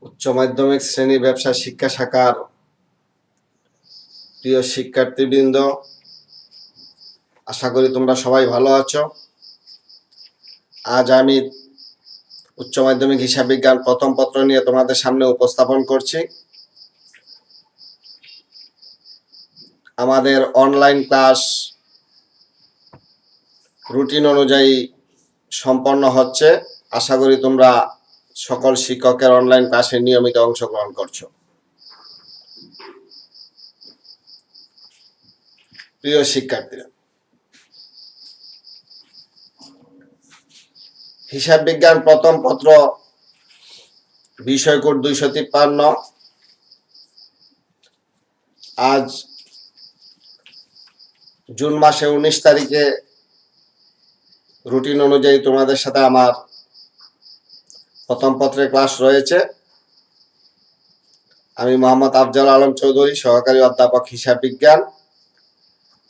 উচ্চ মাধ্যমিক শ্রেণী ব্যবসা শিক্ষা শাখার প্রিয় শিক্ষার্থীবৃন্দ, আশা করি তোমরা সবাই ভালো আছো। আজ আমি উচ্চ মাধ্যমিক হিসাব বিজ্ঞান প্রথম পত্র নিয়ে তোমাদের সামনে উপস্থাপন করছি। আমাদের অনলাইন ক্লাস রুটিন অনুযায়ী সম্পন্ন হচ্ছে। আশা করি তোমরা সকল শিক্ষকের অনলাইন ক্লাসে নিয়মিত অংশগ্রহণ করছো। প্রিয় শিক্ষার্থীরা, হিসাব বিজ্ঞান প্রথম পত্র বিষয় কোড 253। আজ জুন মাসে 19 তারিখে রুটিন অনুযায়ী তোমাদের সাথে আমার প্রথম পত্রের ক্লাস রয়েছে। আমি মোহাম্মদ আফজাল আলম চৌধুরী, সহকারী অধ্যাপক হিসাব বিজ্ঞান,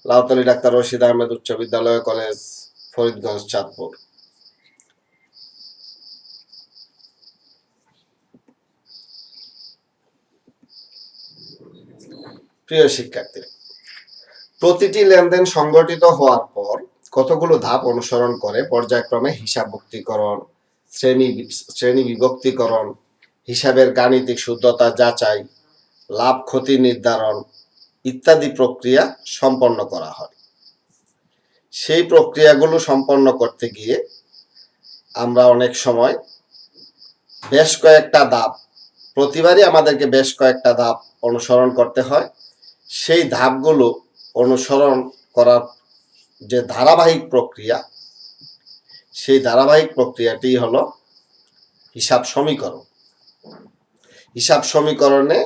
লাউতলী ডাক্তার রশিদ আহমেদ উচ্চ বিদ্যালয় কলেজ, ফরিদগঞ্জ, চাঁদপুর। প্রিয় শিক্ষার্থী, প্রতিটি লেনদেন সংগঠিত হওয়ার পর কতগুলো ধাপ অনুসরণ করে পর্যায়ক্রমে হিসাবভুক্তিকরণ, শ্রেণী বিভক্তিকরণ, হিসাবের গাণিতিক শুদ্ধতা যাচাই, লাভ ক্ষতি নির্ধারণ ইত্যাদি প্রক্রিয়া সম্পন্ন করা হয়। সেই প্রক্রিয়াগুলো সম্পন্ন করতে গিয়ে আমরা অনেক সময় বেশ কয়েকটা ধাপ, প্রতিবারই আমাদেরকে বেশ কয়েকটা ধাপ অনুসরণ করতে হয়। সেই ধাপগুলো অনুসরণ করার যে ধারাবাহিক প্রক্রিয়া, সেই ধারাবাহিক প্রক্রিয়াটি হলো হিসাব সমীকরণ। হিসাব সমীকরণে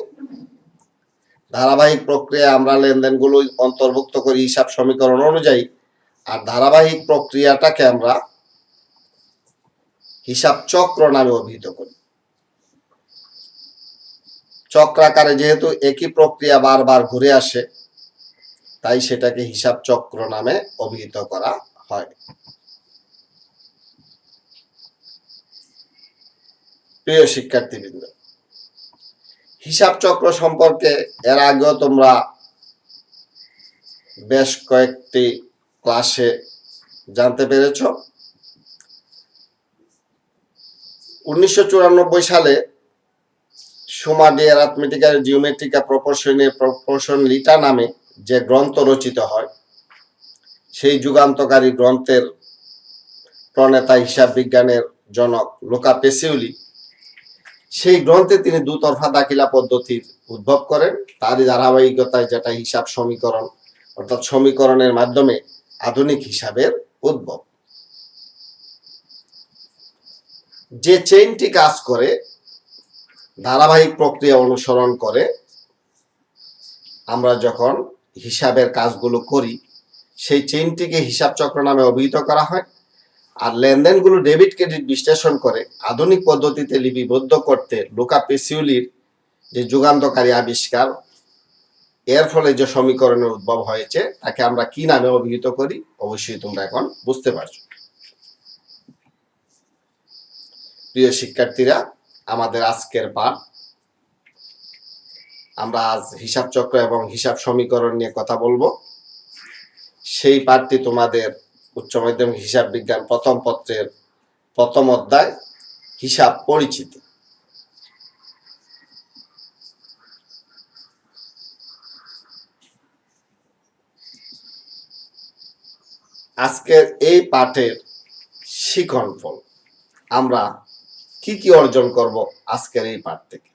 ধারাবাহিক প্রক্রিয়া আমরা লেনদেনগুলো অন্তর্ভুক্ত করি হিসাব সমীকরণ অনুযায়ী, আর ধারাবাহিক প্রক্রিয়াটাকে আমরা হিসাব চক্র নামে অভিহিত করি। চক্রাকারে যেহেতু একই প্রক্রিয়া বারবার ঘুরে আসে, তাই সেটাকে হিসাব চক্র নামে অভিহিত করা হয়। প্রিয় শিক্ষার্থীবৃন্দ, হিসাব চক্র সম্পর্কে এর আগেও তোমরা বেশ কয়েকটি ক্লাসে জানতে পেরেছ। 1994 সালে সুমা ডি অ্যারিথমেটিকা জিওমেট্রিকা প্রপোর্শনালিটা নামে যে গ্রন্থ রচিত হয়, সেই যুগান্তকারী গ্রন্থের প্রণেতা হিসাব বিজ্ঞানের জনক লুকা পেসিউলি, সেই গ্রন্থে তিনি দুতরফা দাখিলা পদ্ধতির উদ্ভব করেন। তারই ধারাবাহিকতায় যেটা হিসাব সমীকরণ, অর্থাৎ সমীকরণের মাধ্যমে আধুনিক হিসাবের উদ্ভব। যে চেইনটি কাজ করে, ধারাবাহিক প্রক্রিয়া অনুসরণ করে আমরা যখন হিসাবের কাজগুলো করি, সেই চেইনটিকে হিসাব চক্র নামে অভিহিত করা হয়। আর লেনদেনগুলো ডেবিট ক্রেডিট বিশ্লেষণ করে আধুনিক পদ্ধতিতে লিপিবদ্ধ করতে লুকা পেসিউলির যে যুগান্তকারী আবিষ্কার, এর ফলে যে সমীকরণের উদ্ভব হয়েছে, তাকে আমরা কি নামে অভিহিত করি অবশ্যই তোমরা এখন বুঝতে পারছো। প্রিয় শিক্ষার্থীরা, আমাদের আজকের পাঠ, আমরা আজ হিসাব চক্র এবং হিসাব সমীকরণ নিয়ে কথা বলবো। সেই পাঠটি তোমাদের উচ্চ মাধ্যমিক হিসাব বিজ্ঞান প্রথম পত্রের প্রথম অধ্যায় হিসাব পরিচিতি। আজকের এই পাঠের শিক্ষণফল আমরা কি কি অর্জন করব আজকের এই পাঠ থেকে।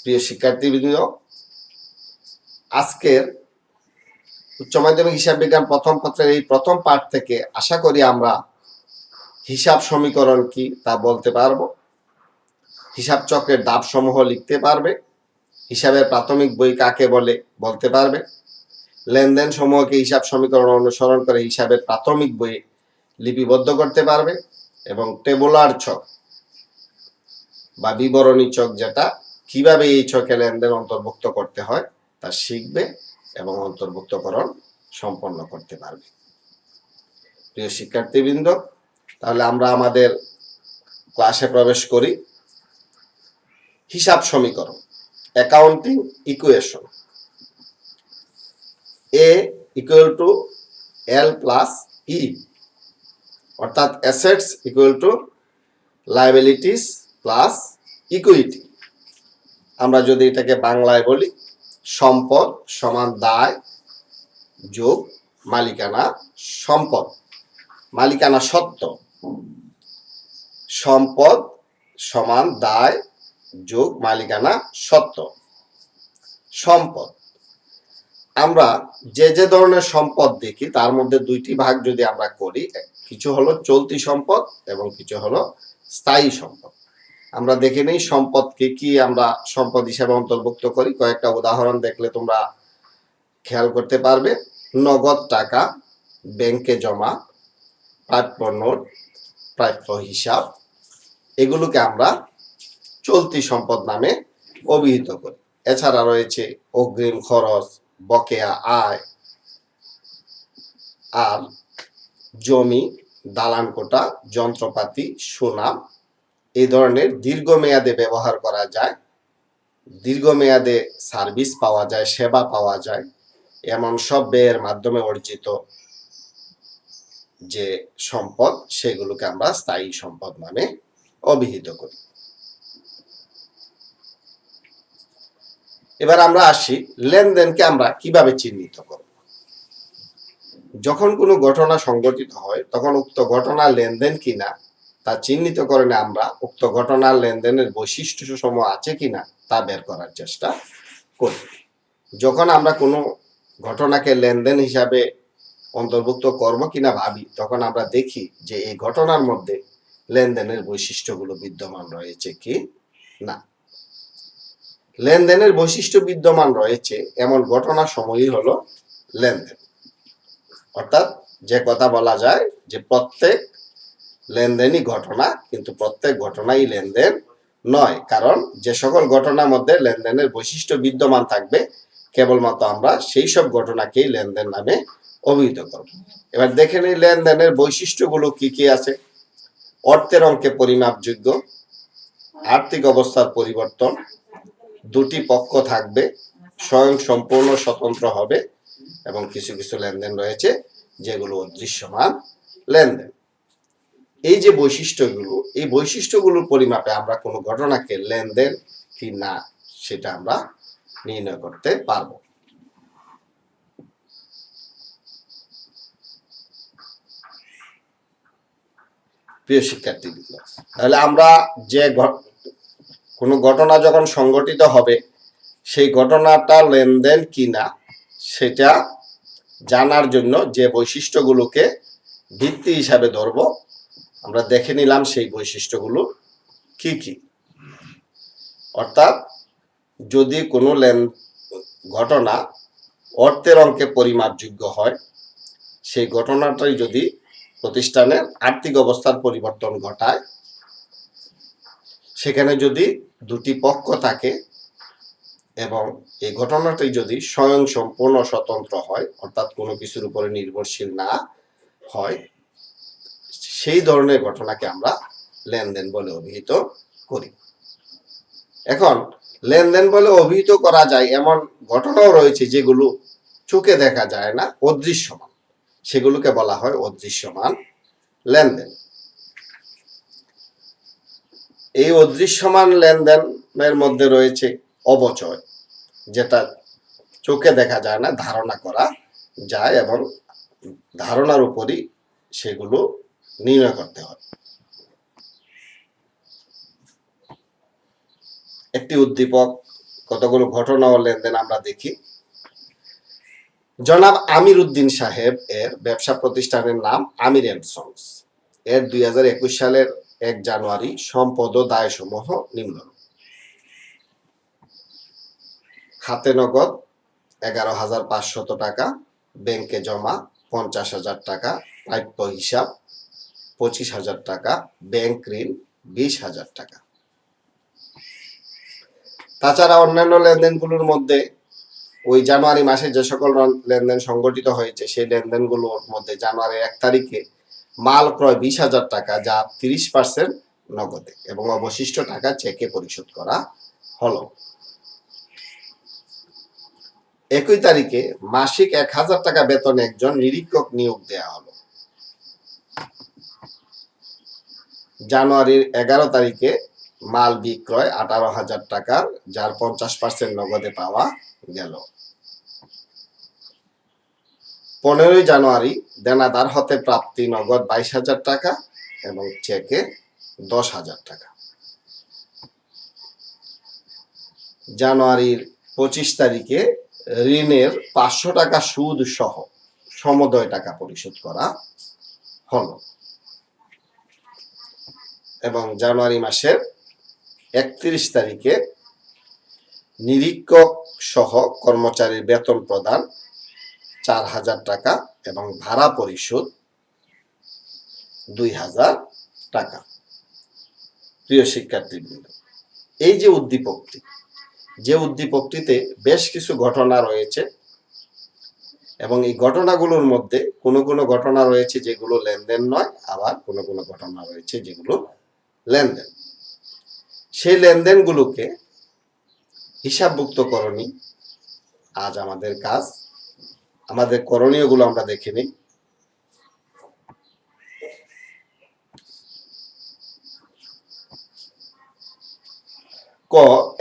প্রিয় শিক্ষার্থীবৃন্দ, আজকের উচ্চ মাধ্যমিক হিসাব বিজ্ঞান প্রথম পত্রের এই প্রথম পাঠ থেকে আশা করি আমরা হিসাব সমীকরণ কি তা বলতে পারবো, হিসাব চক্রের ধাপসমূহ লিখতে পারবে, হিসাবের প্রাথমিক বই কাকে বলে বলতে পারবে, লেনদেন সমূহকে হিসাব সমীকরণ অনুসরণ করে হিসাবের প্রাথমিক বইয়ে লিপিবদ্ধ করতে পারবে, এবং টেবুলার ছক বা বিবরণী ছক, যেটা কিভাবে এই ছকে লেনদেন অন্তর্ভুক্ত করতে হয় তা শিখবে এবং অন্তর্ভুক্তকরণ সম্পন্ন করতে পারবে। প্রিয় শিক্ষার্থীবৃন্দ, তাহলে আমরা আমাদের ক্লাসে প্রবেশ করি। হিসাব সমীকরণ, accounting equation. A equal to L plus E, অর্থাৎ assets equal to liabilities plus equity. আমরা যদি এটাকে বাংলায় বলি, সম্পদ সমান দায় যোগ মালিকানা সম্পদ, মালিকানা সত্ত্ব। সম্পদ সমান দায় যোগ মালিকানা সত্ত্ব। সম্পদ, আমরা যে যে ধরনের সম্পদ দেখি তার মধ্যে দুইটি ভাগ যদি আমরা করি, কিছু হলো চলতি সম্পদ এবং কিছু হলো স্থায়ী সম্পদ। আমরা দেখে নেই সম্পদকে কি আমরা সম্পদ হিসেবে অন্তর্ভুক্ত করি। কয়েকটা উদাহরণ দেখলে তোমরা খেয়াল করতে পারবে। নগদ টাকা, ব্যাংকে জমা, প্রাপ্য নোট, প্রাপ্য হিসাব, এগুলোকে আমরা চলতি সম্পদ নামে অভিহিত করি। এছাড়া রয়েছে অগ্রিম খরচ, বকেয়া আয়, আর জমি, দালান কোটা, যন্ত্রপাতি, সুনাম, এই ধরনের দীর্ঘমেয়াদে ব্যবহার করা যায়, দীর্ঘমেয়াদে সার্ভিস পাওয়া যায়, সেবা পাওয়া যায়, এমন সব ব্যয়ের মাধ্যমে অর্জিত যে সম্পদ, সেগুলোকে আমরা স্থায়ী সম্পদ নামে অভিহিত করি। এবার আমরা আসি লেনদেনকে আমরা কিভাবে চিহ্নিত করব। যখন কোনো ঘটনা সংঘটিত হয় তখন উক্ত ঘটনা লেনদেন কিনা তা চিহ্নিতকরণে আমরা উক্ত ঘটনার লেনদেনের বৈশিষ্ট্য সমূহ আছে কিনা তা বের করার চেষ্টা করি। যখন আমরা কোনো ঘটনাকে লেনদেন হিসাবে অন্তর্ভুক্ত করব কিনা ভাবি, তখন আমরা দেখি যে এই ঘটনার মধ্যে লেনদেনের বৈশিষ্ট্যগুলো বিদ্যমান রয়েছে কি না। লেনদেনের বৈশিষ্ট্য বিদ্যমান রয়েছে এমন ঘটনা সমূহই হলো লেনদেন। অর্থাৎ যে কথা বলা যায় যে প্রত্যেক লেনদেনই ঘটনা, কিন্তু প্রত্যেক ঘটনাই লেনদেন নয়। কারণ যে সকল ঘটনার মধ্যে লেনদেনের বৈশিষ্ট্য বিদ্যমান থাকবে কেবলমাত্র আমরা সেই সব ঘটনাকেই লেনদেন নামে অভিহিত করব। এবার দেখে নিই লেনদেনের বৈশিষ্ট্যগুলো কি কি আছে। অর্থের অঙ্কে পরিমাপযোগ্য, আর্থিক অবস্থার পরিবর্তন, দুটি পক্ষ থাকবে, স্বয়ং সম্পূর্ণ স্বতন্ত্র হবে, এবং কিছু কিছু লেনদেন রয়েছে যেগুলো অদৃশ্যমান লেনদেন। এই যে বৈশিষ্ট্যগুলো, এই বৈশিষ্ট্যগুলোর পরিমাপে আমরা কোনো ঘটনাকে লেনদেন কি না সেটা আমরা নির্ণয় করতে পারবো। প্রিয় শিক্ষার্থীবৃন্দ, তাহলে আমরা যে কোনো ঘটনা যখন সংঘটিত হবে সেই ঘটনাটা লেনদেন কিনা সেটা জানার জন্য যে বৈশিষ্ট্যগুলোকে ভিত্তি হিসাবে ধরব, আমরা দেখে নিলাম সেই বৈশিষ্ট্যগুলো কি কি। অর্থাৎ যদি কোনো ঘটনা অর্থের অঙ্কে পরিমাপযোগ্য হয়, সেই ঘটনাটাই যদি প্রতিষ্ঠানের আর্থিক অবস্থার পরিবর্তন ঘটায়, সেখানে যদি দুটি পক্ষ থাকে এবং এই ঘটনাটি যদি স্বয়ং সম্পূর্ণ স্বতন্ত্র হয়, অর্থাৎ কোনো কিছুর উপরে নির্ভরশীল না হয়, সেই ধরনের ঘটনাকে আমরা লেনদেন বলে অভিহিত করি। এখন লেনদেন বলে অভিহিত করা যায় এমন ঘটনাও রয়েছে যেগুলো চোখে দেখা যায় না, অদৃশ্যমান, সেগুলোকে বলা হয় অদৃশ্যমান লেনদেন। এই অদৃশ্যমান লেনদেনের মধ্যে রয়েছে অবচয়, যেটা চোখে দেখা যায় না, ধারণা করা যায় এবং ধারণার উপরই সেগুলো নির্ণয় করতে হয়। একটি উদ্দীপক, কতগুলো ঘটনা ও লেনদেন আমরা দেখি। জনাব আমির উদ্দিন সাহেব এর ব্যবসা প্রতিষ্ঠানের নাম আমির এন্ড সন্স। এর 2021 সালের 1 জানুয়ারি সম্পদ ও দায় সমূহ নিম্নরূপ: হাতে নগদ 11,500 টাকা, ব্যাংকে জমা 50,000 টাকা, প্রাপ্য হিসাব 25,000 টাকা, ব্যাংক ঋণ 20,000 টাকা। তাছাড়া অন্যান্য লেনদেনগুলোর মধ্যে ওই জানুয়ারি মাসে যে সকল লেনদেন সংগঠিত হয়েছে সেই লেনদেনগুলোর মধ্যে জানুয়ারির 1 তারিখে মাল ক্রয় 20,000 টাকা, যা 30% নগদে, এবং অবশিষ্ট টাকা চেকে পরিশোধ করা হলো। একই তারিখে মাসিক ১,০০০ টাকা বেতনে একজন নিরীক্ষক নিয়োগ দেওয়া হলো। জানুয়ারির ১১ তারিখে মাল বিক্রয় ১৮,০০০ টাকার, যার ৫০% নগদে পাওয়া গেল। ১৫ই জানুয়ারি দেনাদার হতে প্রাপ্তি নগদ ২২,০০০ টাকা এবং চেকে ১০,০০০ টাকা। জানুয়ারির ২৫ তারিখে ঋণের ৫০০ টাকা সুদ সহ সমুদয় টাকা পরিশোধ করা হলো। এবং জানুয়ারি মাসের ৩১ তারিখে নিরীক্ষক সহ কর্মচারীর বেতন প্রদান ৪,০০০ টাকা এবং ভাড়া পরিশোধ ২,০০০ টাকা। প্রিয় শিক্ষার্থীবৃন্দ, এই যে উদ্দীপকটিতে বেশ কিছু ঘটনা রয়েছে এবং এই ঘটনাগুলোর মধ্যে কোনো কোনো ঘটনা রয়েছে যেগুলো লেনদেন নয়, আবার কোনো কোনো ঘটনা রয়েছে যেগুলো লেনদেন। সেই লেনদেনগুলোকে হিসাবভুক্তকরণই আজ আমাদের কাজ। আমাদের করণীয়গুলো আমরা দেখে নিই। ক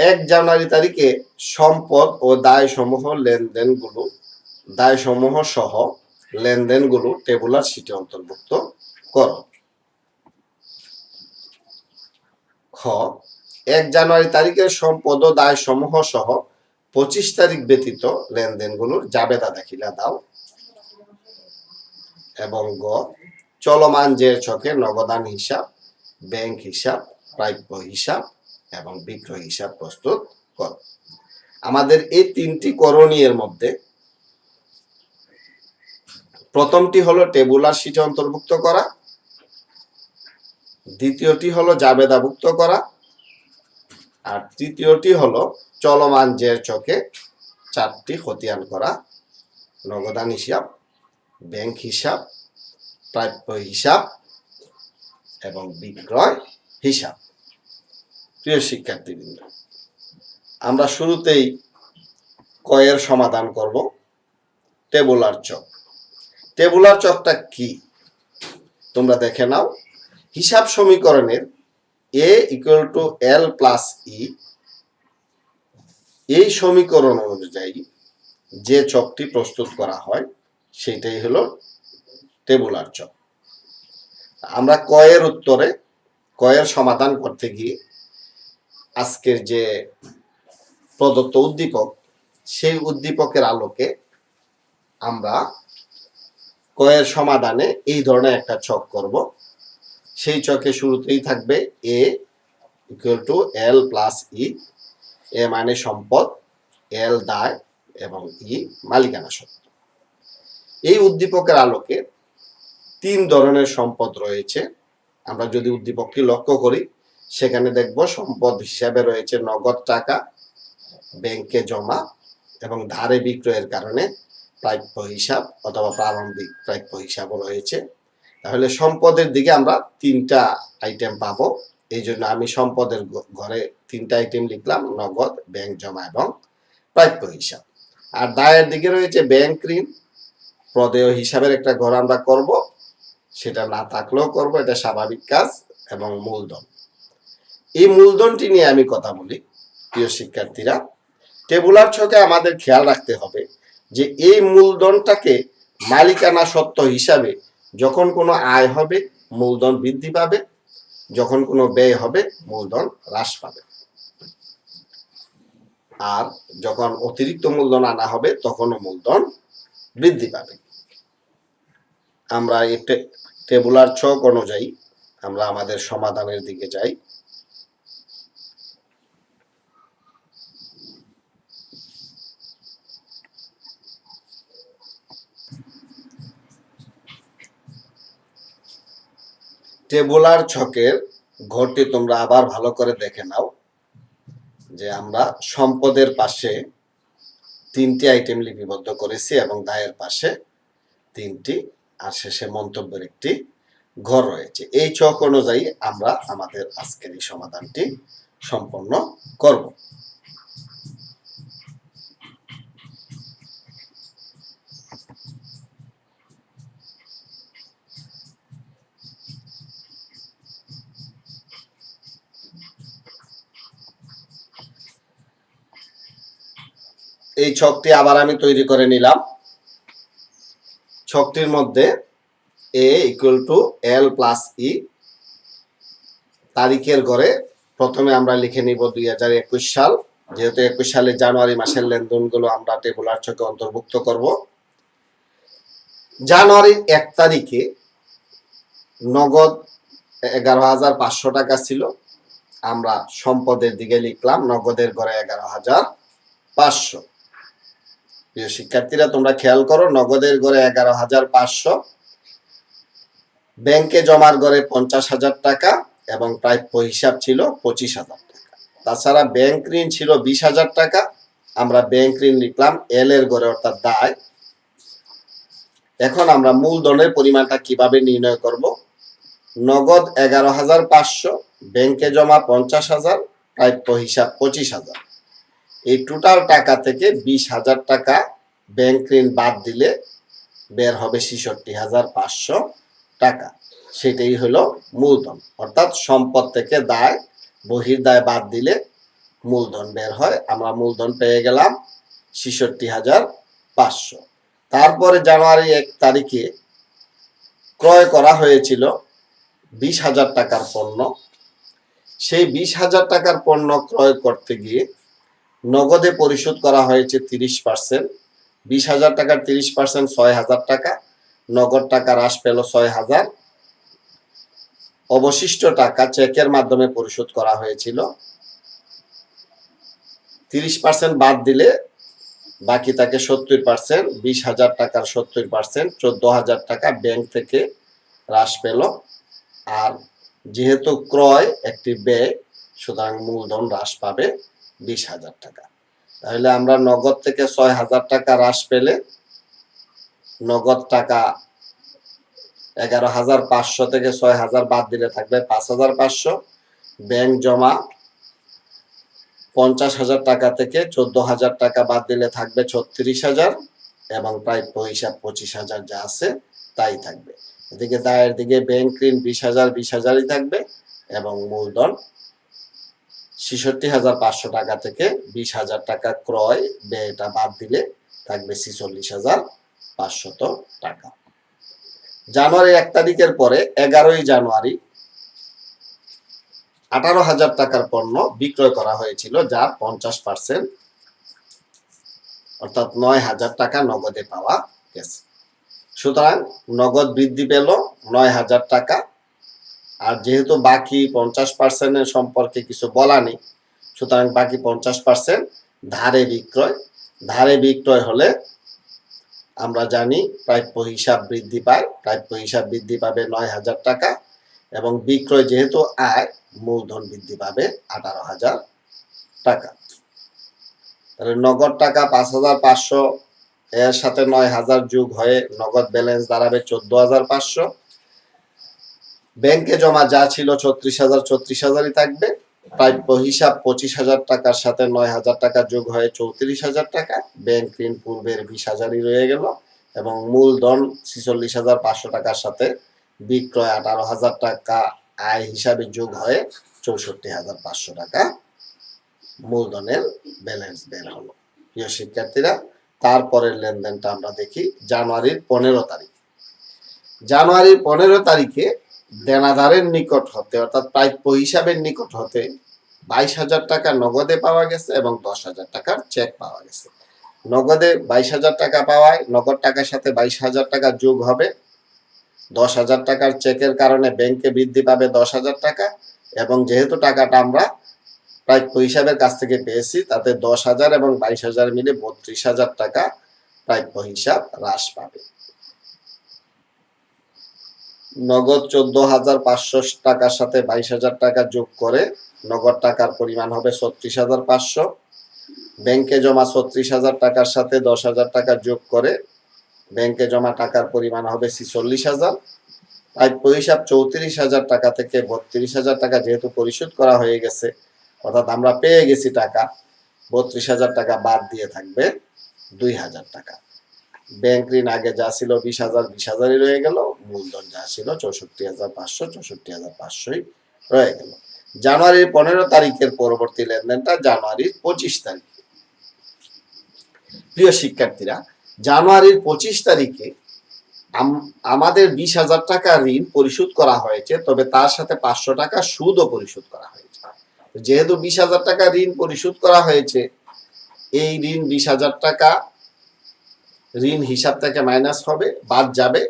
১ জানুয়ারি তারিখে সম্পদ ও দায়সমূহ সহ লেনদেনগুলো টেবুলার শিটে অন্তর্ভুক্ত করো। খ ১ জানুয়ারি তারিখের সম্পদ ও দায়সমূহ সহ ২৫ তারিখ ব্যতীত লেনদেনগুলোর জাবেদা দাখিলা দাও। এবং গ চলমান জের ছকে নগদান হিসাব, ব্যাংক হিসাব, প্রাপ্য হিসাব এবং বিক্রয় হিসাব প্রস্তুত করো। আমাদের এই তিনটি করণীয়ের মধ্যে প্রথমটি হলো টেবুলার শিটে অন্তর্ভুক্ত করা, দ্বিতীয়টি হলো জাবেদাভুক্ত করা, আর তৃতীয়টি হলো চলমান জের ছকে 4টি খতিয়ান করা: নগদান হিসাব, ব্যাংক হিসাব, প্রাপ্য হিসাব এবং বিক্রয় হিসাব। প্রিয় শিক্ষার্থীবৃন্দ, আমরা শুরুতেই কয়ের সমাধান করব। টেবুলার চক। টেবুলার চকটা কি তোমরা দেখে নাও। হিসাব সমীকরণের a = l + e এই সমীকরণ অনুযায়ী যে চকটি প্রস্তুত করা হয় সেটাই হলো টেবুলার চক। আমরা কয়ের সমাধান করতে গিয়ে আজকের যে প্রদত্ত উদ্দীপক, সেই উদ্দীপকের আলোকে আমরা কয়ের সমাধানে এই ধরনের একটা ছক করব। সেই ছকে শুরুতেই থাকবে a = l + e। এ মানে সম্পদ, এল দায় এবং ই মালিকানা সত্ত্ব। এই উদ্দীপকের আলোকে 3 ধরনের সম্পদ রয়েছে। আমরা যদি উদ্দীপকটি লক্ষ্য করি, সেখানে দেখব সম্পদ হিসাবে রয়েছে নগদ টাকা, ব্যাংকে জমা এবং ধারে বিক্রয়ের কারণে প্রাপ্য হিসাব অথবা প্রারম্ভিক প্রাপ্য হিসাবও রয়েছে। তাহলে সম্পদের দিকে আমরা 3টা আইটেম পাবো। এই জন্য আমি সম্পদের ঘরে 3টা আইটেম লিখলাম: নগদ, ব্যাংক জমা এবং প্রাপ্য হিসাব। আর দায়ের দিকে রয়েছে ব্যাংক ঋণ, প্রদেয় হিসাবের একটা ঘর আমরা করব, সেটা না থাকলেও করব, এটা স্বাভাবিক কাজ, এবং মূলধন। এই মূলধনটি নিয়ে আমি কথা বলি। প্রিয় শিক্ষার্থীরা, টেবুলার ছকে আমাদের খেয়াল রাখতে হবে যে এই মূলধনটাকে মালিকানা সত্ত্ব হিসাবে যখন কোনো আয় হবে মূলধন বৃদ্ধি পাবে, যখন কোনো ব্যয় হবে মূলধন হ্রাস পাবে, আর যখন অতিরিক্ত মূলধন আনা হবে তখনও মূলধন বৃদ্ধি পাবে। আমরা এই টেবুলার ছক অনুযায়ী আমরা আমাদের সমাধানের দিকে যাই। টেবুলার ছকের ঘরটি তোমরা আবার ভালো করে দেখে নাও যে আমরা সম্পদের পাশে 3টি আইটেম লিপিবদ্ধ করেছি এবং দায়ের পাশে 3টি, আর শেষে মন্তব্যের একটি ঘর রয়েছে। এই ছক অনুযায়ী আমরা আমাদের আজকের এই সমাধানটি সম্পন্ন করব। এই ছকটি আবার আমি তৈরি করে নিলাম। ছকটির মধ্যে a equal to l plus E, তারিখের ঘরে প্রথমে আমরা লিখে নিব 2021 সাল, যেহেতু 21 সালের জানুয়ারি মাসের লেনদেনগুলো আমরা টেবুলার ছকে অন্তর্ভুক্ত করব। জানুয়ারির 1 তারিখে নগদ 11,500 টাকা ছিল, আমরা সম্পদের দিকে লিখলাম নগদের ঘরে 11,500। প্রিয় শিক্ষার্থীরা, তোমরা খেয়াল করো, নগদের ঘরে 11,500, ব্যাংকে জমার ঘরে 50,000 টাকা এবং প্রাপ্য হিসাব ছিল 25,000 টাকা। তাছাড়া ব্যাংক ঋণ ছিল 20,000 টাকা, আমরা ব্যাংক ঋণ লিখলাম এল এর ঘরে, অর্থাৎ দায়। এখন আমরা মূলধনের পরিমাণটা কিভাবে নির্ণয় করব? নগদ 11,500, ব্যাংকে জমা 50,000, প্রাপ্য হিসাব 25,000। এই টোটাল টাকা থেকে 20,000 টাকা ব্যাংক ঋণ বাদ দিলে বের হবে 66,500 টাকা। সেটাই হলো মূলধন, অর্থাৎ সম্পদ থেকে দায়, বহির্দায় বাদ দিলে মূলধন বের হয়। আমরা মূলধন পেয়ে গেলাম 66,500। তারপরে জানুয়ারি 1 তারিখে ক্রয় করা হয়েছিল 20,000 টাকার পণ্য। সেই 20,000 টাকার পণ্য ক্রয় করতে গিয়ে নগদে পরিশোধ করা হয়েছে 30%। 20,000 টাকার 30% 6,000 টাকা, নগদ টাকা হ্রাস পেল 6,000। অবশিষ্ট টাকা চেকের মাধ্যমে পরিশোধ করা হয়েছিল। 30% বাদ দিলে বাকি থাকে 70%। 20,000 টাকার 70% 14,000 টাকা ব্যাংক থেকে হ্রাস পেল। আর যেহেতু ক্রয় একটি ব্যয়, সুতরাং মূলধন হ্রাস পাবে 20,000 টাকা। তাহলে আমরা নগদ থেকে 6,000 টাকা হ্রাস পেলে নগদ টাকা 11,500 থেকে 6,000 বাদ দিলে থাকবে 5,500। ব্যাংক জমা 50,000 টাকা থেকে 14,000 টাকা বাদ দিলে থাকবে 36,000 এবং প্রাপ্য হিসাব 25,000 যা আছে তাই থাকবে। এদিকে দায়ের দিকে ব্যাংক ঋণ 20,000 20,000ই থাকবে এবং মূলধন 66,500 টাকা থেকে 20,000 টাকা ক্রয় ব্যয়টা বাদ দিলে থাকবে 46,500 টাকা। জানুয়ারি 1 তারিখের পরে 11ই জানুয়ারি 18,000 টাকার পণ্য বিক্রয় করা হয়েছিল, যার 50%, অর্থাৎ 9,000 টাকা নগদে পাওয়া গেছে। সুতরাং নগদ বৃদ্ধি পেল 9,000 টাকা। আর যেহেতু বাকি 50%-এর সম্পর্কে কিছু বলা নেই, সুতরাং বাকি 50% ধারে বিক্রয়। ধারে বিক্রয় হলে আমরা জানি প্রাপ্য হিসাব বৃদ্ধি পায়। প্রাপ্য হিসাব বৃদ্ধি পাবে 9,000 টাকা এবং বিক্রয় যেহেতু আয়, মূলধন বৃদ্ধি পাবে 18,000 টাকা। তাহলে নগদ টাকা 5,500, এর সাথে 9,000 যোগ হয়ে নগদ ব্যালেন্স দাঁড়াবে 14,500। ব্যাংকে জমা যা ছিল 36,000 36,000ই থাকবে। প্রাপ্য হিসাব 25,000 টাকার সাথে 9,000 টাকা যোগ হয়ে 34,000 টাকা। ব্যাংক ঋণ পূর্বের 20,000ই রয়ে গেল এবং মূলধন 46,500 টাকার সাথে বিক্রয় 18,000 টাকা আয় হিসাবে যোগ হয়ে 64,500 টাকা মূলধনের ব্যালেন্স বের হলো। প্রিয় শিক্ষার্থীরা, তারপরের লেনদেনটা আমরা দেখি জানুয়ারির 15 তারিখ। জানুয়ারির 15 তারিখে দেনাদারের নিকট হতে, অর্থাৎ প্রাপ্য হিসাবের নিকট হতে 22,000 টাকা নগদে পাওয়া গেছে এবং 10,000 টাকার চেক পাওয়া গেছে। নগদে 22,000 টাকা পাওয়ায় নগদ টাকার সাথে 22,000 টাকা যোগ হবে। 10,000 টাকার চেকের কারণে ব্যাংকে বৃদ্ধি পাবে 10,000 টাকা এবং যেহেতু টাকাটা আমরা প্রাপ্য হিসাবের কাছ থেকে পেয়েছি, তাতে 10,000 এবং 22,000 মিলে 32,000 টাকা প্রাপ্য হিসাব হ্রাস পাবে। নগদ 14,500 টাকার সাথে 22,000 টাকা যোগ করে নগদ টাকার পরিমাণ হবে 36,500। ব্যাংকে জমা 36,000 টাকার সাথে 10,000 টাকা যোগ করে ব্যাংকে জমা টাকার পরিমাণ হবে 46,000। প্রাপ্য হিসাব 34,000 টাকা থেকে 32,000 টাকা যেহেতু পরিশোধ করা হয়ে গেছে, অর্থাৎ আমরা পেয়ে গেছি টাকা 32,000 টাকা, বাদ দিয়ে থাকবে 2,000 টাকা। ব্যাংক ঋণ আগে যা ছিল 20,000, 20,000ই রয়ে গেল। মূলধন যা ছিল 64,500, 64,500ই রয়ে গেল। জানুয়ারির 15 তারিখের পরবর্তী লেনদেনটা জানুয়ারির 25 তারিখ। প্রিয় শিক্ষার্থীরা, জানুয়ারির 25 তারিখে আমাদের 20,000 টাকা ঋণ পরিশোধ করা হয়েছে, তবে তার সাথে 500 টাকা সুদও পরিশোধ করা হয়েছে। যেহেতু 20,000 টাকা ঋণ পরিশোধ করা হয়েছে, এই ঋণ 20,000 টাকা ঋণ হিসাব থেকে মাইনাস হবে, বাদ যাবে,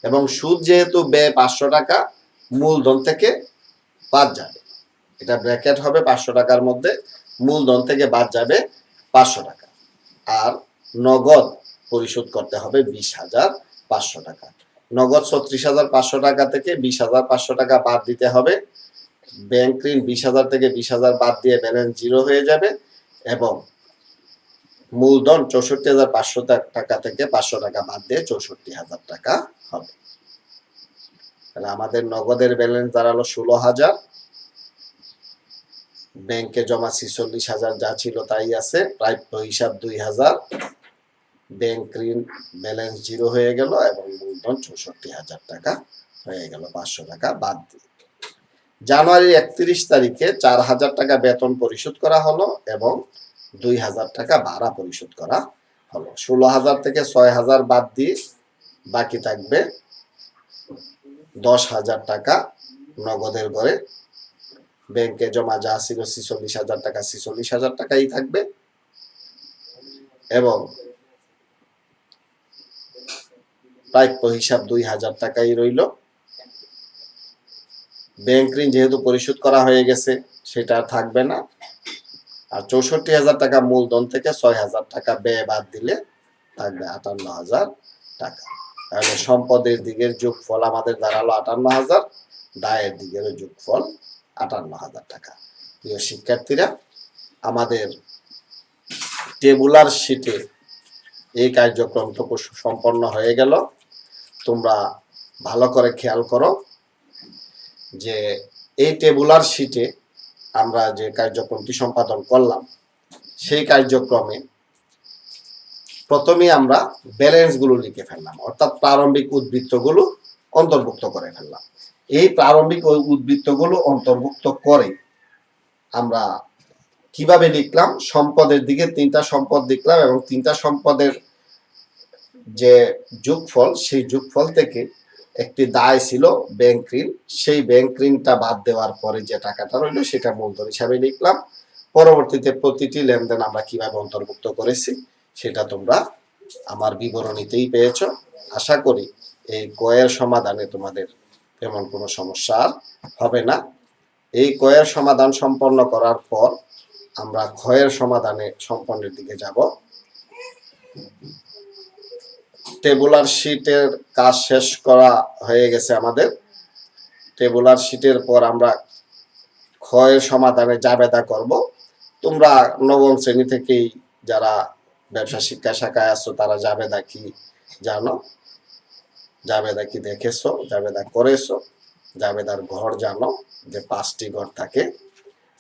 এবং সুদ যেহেতু ব্যয় 500 টাকা মূলধন থেকে বাদ যাবে। এটা ব্র্যাকেট হবে 500 টাকার মধ্যে, মূলধন থেকে বাদ যাবে 500 টাকা। আর নগদ পরিশোধ করতে হবে 20,500 টাকা। নগদ 36,500 টাকা থেকে 20,500 টাকা বাদ দিতে হবে। ব্যাংক ঋণ 20,000 থেকে 20,000 বাদ দিয়ে ব্যালেন্স 0 হয়ে যাবে, এবং মূলধন 64,500 টাকা থেকে 500 টাকা বাদ দিয়ে 64,000 টাকা হবে। তাহলে আমাদের নগদের ব্যালেন্স দাঁড়ালো 16,000, ব্যাংকে জমা 46,000 যা ছিল তাই আছে, প্রাপ্য হিসাব 2,000, ব্যাংক ঋণ ব্যালেন্স 0 হয়ে গেল, এবং মূলধন 64,000 টাকা হয়ে গেল 500 টাকা বাদ দিয়ে। জানুয়ারির 31 তারিখে 4,000 টাকা বেতন পরিশোধ করা হলো, এবং 2,000 টাকা ভাড়া পরিশোধ করা হলো। 16,000 থেকে 6,000 বাদ দিয়ে বাকি থাকবে 10,000 টাকা নগদের ঘরে। ব্যাংকে জমা যা ছিল 46,000 টাকা, 46,000 টাকাই থাকবে, এবং প্রাপ্য হিসাব 2,000 টাকাই রইল। ব্যাংক ঋণ যেহেতু পরিশোধ করা হয়ে গেছে, সেটা থাকবে না। আর 64,000 টাকা মূলধন থেকে 6,000 টাকা ব্যয় বাদ দিলে থাকবে 58,000 টাকা। তাহলে সম্পদের দিকের যোগফল আমাদের দাঁড়ালো 58,000, দায়ের দিকের যোগফল 58,000 টাকা। প্রিয় শিক্ষার্থীরা, আমাদের টেবুলার শিটে এই কার্যক্রমটুকু সম্পন্ন হয়ে গেল। তোমরা ভালো করে খেয়াল করো যে এই টেবুলার শিটে আমরা যে কার্যক্রমটি সম্পাদন করলাম, সেই কার্যক্রমে প্রথমে আমরা ব্যালেন্সগুলো লিখে ফেললাম, অর্থাৎ প্রারম্ভিক উদ্বৃত্তগুলো অন্তর্ভুক্ত করে ফেললাম। এই প্রারম্ভিক উদ্বৃত্তগুলো অন্তর্ভুক্ত করে আমরা কিভাবে লিখলাম? সম্পদের দিকে 3টা সম্পদ লিখলাম, এবং 3টা সম্পদের যে যোগফল, সেই যোগফল থেকে একটি দায় ছিল ব্যাংক ঋণ, সেই ব্যাংক ঋণটা বাদ দেওয়ার পরে যে টাকাটা রইল সেটা মূলধন হিসাবে লিখলাম। পরবর্তীতে প্রতিটি লেনদেন আমরা কিভাবে অন্তর্ভুক্ত করেছি সেটা তোমরা আমার বিবরণীতেই পেয়েছ। আশা করি এই কয়ের সমাধানে তোমাদের তেমন কোনো সমস্যা আর হবে না। এই কয়ের সমাধান সম্পন্ন করার পর আমরা ক্ষয়ের সমাধানে সম্পন্নের দিকে যাব। টেবুলার শিটের কাজ শেষ করা হয়ে গেছে আমাদের। টেবুলার শিটের পর আমরা ক্ষয়ের সমাধানে জাবেদা করব। তোমরা নবম শ্রেণী থেকেই যারা ব্যবসা শিক্ষা শাখায় আছো তারা জাবেদা কি জানো, জাবেদা কি দেখেছো, জাবেদা করেছো। জাবেদার ঘর জানো যে 5টি ঘর থাকে: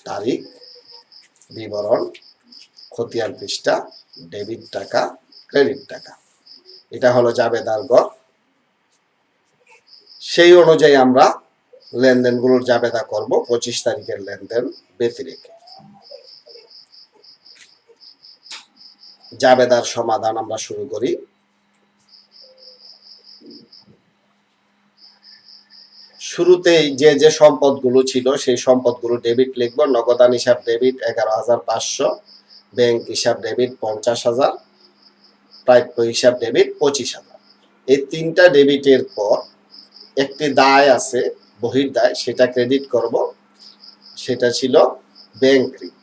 তারিখ, বিবরণ, খতিয়ান পৃষ্ঠা, ডেবিট টাকা, ক্রেডিট টাকা। এটা হলো জাবেদার ঘর। সেই অনুযায়ী আমরা লেনদেনগুলোর জাবেদা করব 25 তারিখের লেনদেন ব্যতি রেখে। জাবেদার সমাধান আমরা শুরু করি। শুরুতেই যে যে সম্পদগুলো ছিল সেই সম্পদগুলো ডেবিট লিখব। নগদান হিসাব ডেবিট 11,500, ব্যাংক হিসাব ডেবিট 50,000, প্রাপ্য হিসাব ডেবিট 25,000। এই 3টা ডেবিটের পর একটি দায় আছে বহির্দায়, সেটা ক্রেডিট করব। সেটা ছিল ব্যাংক ঋণ।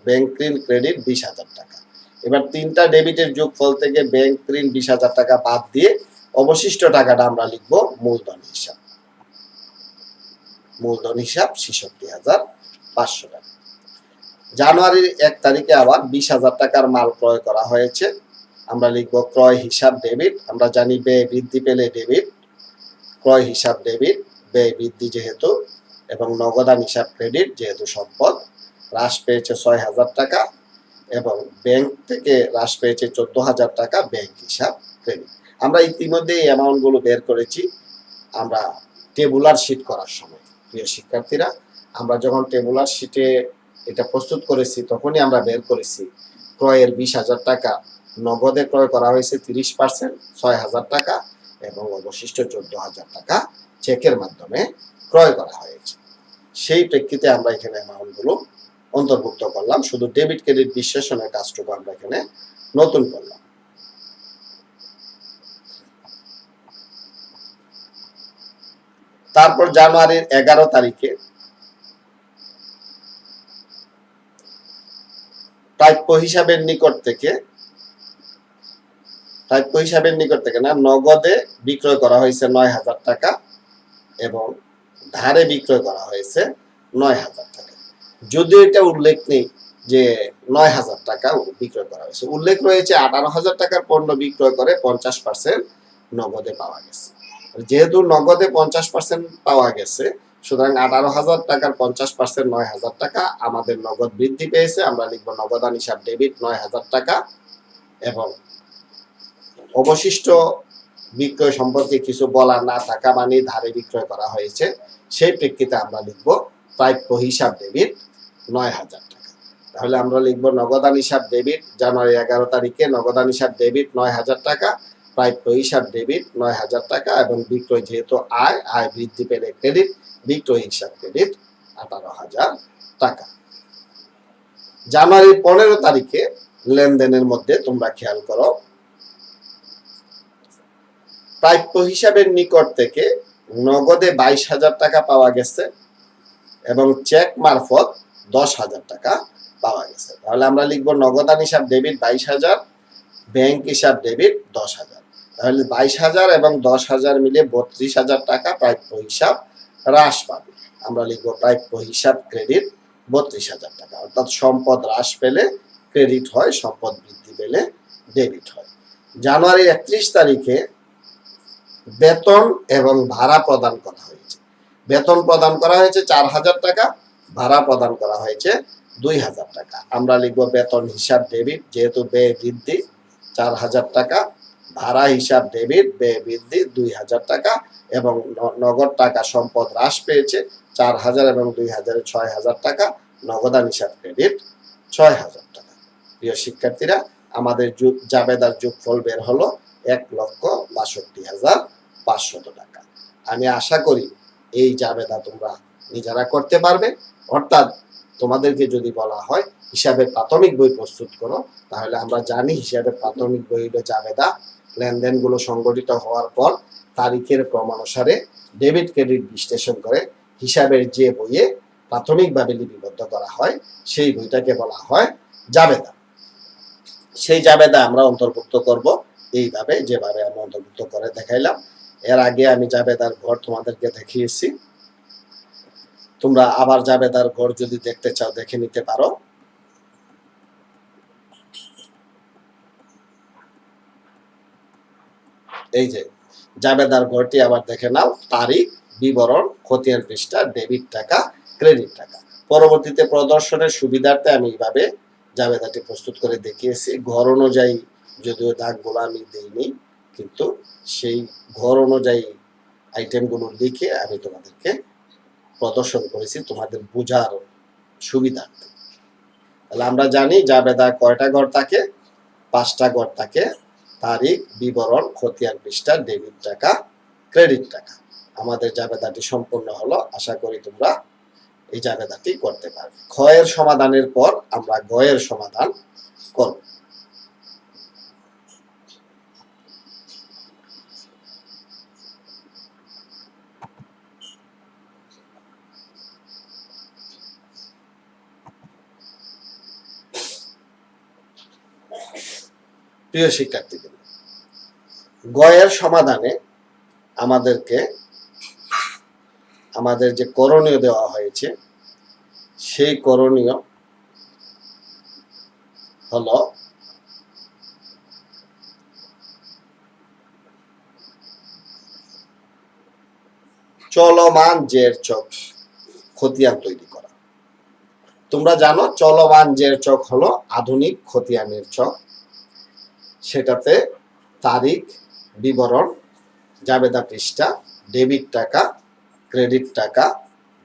ব্যাংক ঋণ ক্রেডিট 20,000 টাকা। এবার 3টা ডেবিটের যোগফল থেকে ব্যাংক ঋণ 20,000 টাকা বাদ দিয়ে অবশিষ্ট টাকাটা আমরা লিখব মূলধন হিসাব। মূলধন হিসাব 66,500 টাকা। জানুয়ারির 1 তারিখে আবার 20,000 টাকার মাল ক্রয় করা হয়েছে। আমরা লিখব ক্রয় হিসাব ডেবিট। আমরা জানি ব্যয় বৃদ্ধি পেলে ডেবিট, ক্রয় হিসাব ডেবিট, ব্যয় বৃদ্ধি যেহেতু, এবং নগদান হিসাব ক্রেডিট যেহেতু সম্পদ। হ্রাস পেয়েছে 6,000 টাকা এবং ব্যাংক থেকে হ্রাস পেয়েছে 14,000 টাকা ব্যাংক হিসাব ক্রেডিট। আমরা ইতিমধ্যে এই অ্যামাউন্টগুলো বের করেছি আমরা টেবুলার শিট করার সময়। প্রিয় শিক্ষার্থীরা, আমরা যখন টেবুলার শিটে এটা প্রস্তুত করেছি তখনই আমরা বের করেছি ক্রয়ের 20,000 টাকা নগদে ক্রয় করা হয়েছে 30%, 6,000 টাকা এবং অবশিষ্ট 14,000 টাকা চেকের মাধ্যমে ক্রয় করা হয়েছে। সেই প্রেক্ষিতে আমরা এখানে অ্যামাউন্টগুলো অন্তর্ভুক্ত করলাম, শুধু ডেবিট ক্রেডিট বিশ্লেষণের কাজটুকু আমরা এখানে নতুন করলাম। তারপর জানুয়ারির 11 তারিখে প্রাপ্য হিসাবের নিকট থেকে নগদে বিক্রয় করা হয়েছে 9,000 টাকা এবং ধারে বিক্রয় করা হয়েছে 9,000 টাকা। যদিও এটা উল্লেখ নেই যে 9,000 টাকা বিক্রয় করা হয়েছে, উল্লেখ রয়েছে 18,000 টাকার পণ্য বিক্রয় করে 50% নগদে পাওয়া গেছে। যেহেতু নগদে 50% পাওয়া গেছে, সুতরাং 18,000 টাকার 50% 9,000 টাকা, আমাদের নগদ বৃদ্ধি পেয়েছে। আমরা লিখব নগদান হিসাব ডেবিট 9,000 টাকা এবং অবশিষ্ট বিক্রয় সম্পর্কে কিছু বলা না থাকা মানে ধারে বিক্রয় করা হয়েছে, সেই প্রেক্ষিতে আমরা লিখব প্রাপ্য হিসাব ডেবিট 9,000 টাকা। তাহলে আমরা লিখব নগদান হিসাব ডেবিট জানুয়ারি 11 তারিখে নগদান হিসাব ডেবিট 9,000 টাকা, প্রাপ্য হিসাব ডেবিট 9,000 টাকা এবং বিক্রয় যেহেতু আয় বৃদ্ধি পেলে ক্রেডিট, বিক্রয় হিসাব ক্রেডিট 18,000 টাকা। জানুয়ারি 15 তারিখে লেনদেনের মধ্যে তোমরা খেয়াল করো, প্রাপ্য হিসাবের নিকট থেকে নগদে 22,000 টাকা পাওয়া গেছে এবং চেক মারফত 10,000 টাকা পাওয়া গেছে। তাহলে আমরা লিখব নগদান হিসাব ডেবিট 22,000, ব্যাংক হিসাব ডেবিট 10,000। তাহলে 22,000 এবং 10,000 মিলে 32,000 টাকা প্রাপ্য হিসাব হ্রাস পাবে। আমরা লিখব প্রাপ্য হিসাব ক্রেডিট 32,000 টাকা। অর্থাৎ সম্পদ হ্রাস পেলে ক্রেডিট হয়, সম্পদ বৃদ্ধি পেলে ডেবিট হয়। জানুয়ারি 31 তারিখে বেতন এবং ভাড়া প্রদান করা হয়েছে। বেতন প্রদান করা হয়েছে 4,000 টাকা, ভাড়া প্রদান করা হয়েছে 2,000 টাকা। আমরা লিখব বেতন হিসাব ডেবিট, যেহেতু ব্যয় বৃদ্ধি 4,000 টাকা, ভাড়া হিসাব ডেবিট, ব্যয় বৃদ্ধি 2,000 টাকা এবং নগদ টাকা সম্পদ হ্রাস পেয়েছে 4,000 এবং 2,000 6,000 টাকা, নগদান হিসাব ক্রেডিট 6,000 টাকা। প্রিয় শিক্ষার্থীরা, আমাদের জাবেদার যোগফল বের হলো 1,62,500 টাকা। আমি আশা করি এই জাবেদা তোমরা নিজেরা করতে পারবে। অর্থাৎ তোমাদেরকে যদি বলা হয় হিসাবের প্রাথমিক বই প্রস্তুত করো, তাহলে আমরা জানি হিসাবের প্রাথমিক বই হলো জাবেদা। লেনদেনগুলো সংগঠিত হওয়ার পর তারিখের ক্রমানুসারে ডেবিট ক্রেডিট বিশ্লেষণ করে হিসাবের যে বইয়ে প্রাথমিকভাবে লিপিবদ্ধ করা হয় সেই বইটাকে বলা হয় জাবেদা। সেই জাবেদা আমরা অন্তর্ভুক্ত করব এইভাবে, যেভাবে আমরা অন্তর্ভুক্ত করে দেখাইলাম। এর আগে আমি জাবেদার ঘর তোমাদেরকে দেখিয়েছি, তোমরা আবার জাবেদার ঘর যদি দেখতে চাও দেখে নিতে পারো। এই যে জাবেদার ঘরটি আবার দেখে নাও, তারিখ, বিবরণ, খতিয়ান পৃষ্ঠা, ডেবিট টাকা, ক্রেডিট টাকা। পরবর্তীতে প্রদর্শনের সুবিধার্থে আমি এইভাবে জাবেদাটি প্রস্তুত করে দেখিয়েছি। ঘর অনুযায়ী যদিও দাগগুলো আমি দিইনি, কিন্তু সেই ঘর অনুযায়ী আইটেমগুলো লিখে আমি তোমাদেরকে প্রদর্শন করেছি তোমাদের বোঝার সুবিধার্থে। তাহলে আমরা জানি জাবেদা কয়টা ঘর থাকে? 5টা ঘর থাকে, তারিখ, বিবরণ, খতিয়ান পৃষ্ঠা, ডেবিট টাকা, ক্রেডিট টাকা। আমাদের জাবেদাটি সম্পূর্ণ হলো। আশা করি তোমরা এই জাবেদাটি করতে পারবে। ক্ষয়ের সমাধানের পর আমরা গয়ের সমাধান করব। প্রিয় শিক্ষার্থীদের, গয়ের সমাধানে আমাদেরকে আমাদের যে করণীয় দেওয়া হয়েছে সেই করণীয় হলো চলমান জের চক খতিয়ান তৈরি করা। তোমরা জানো চলমান যে চক হলো আধুনিক খতিয়ানের চক। সেটাতে তারিখ, বিবরণ, জাবেদা পৃষ্ঠা, ডেবিট টাকা, ক্রেডিট টাকা,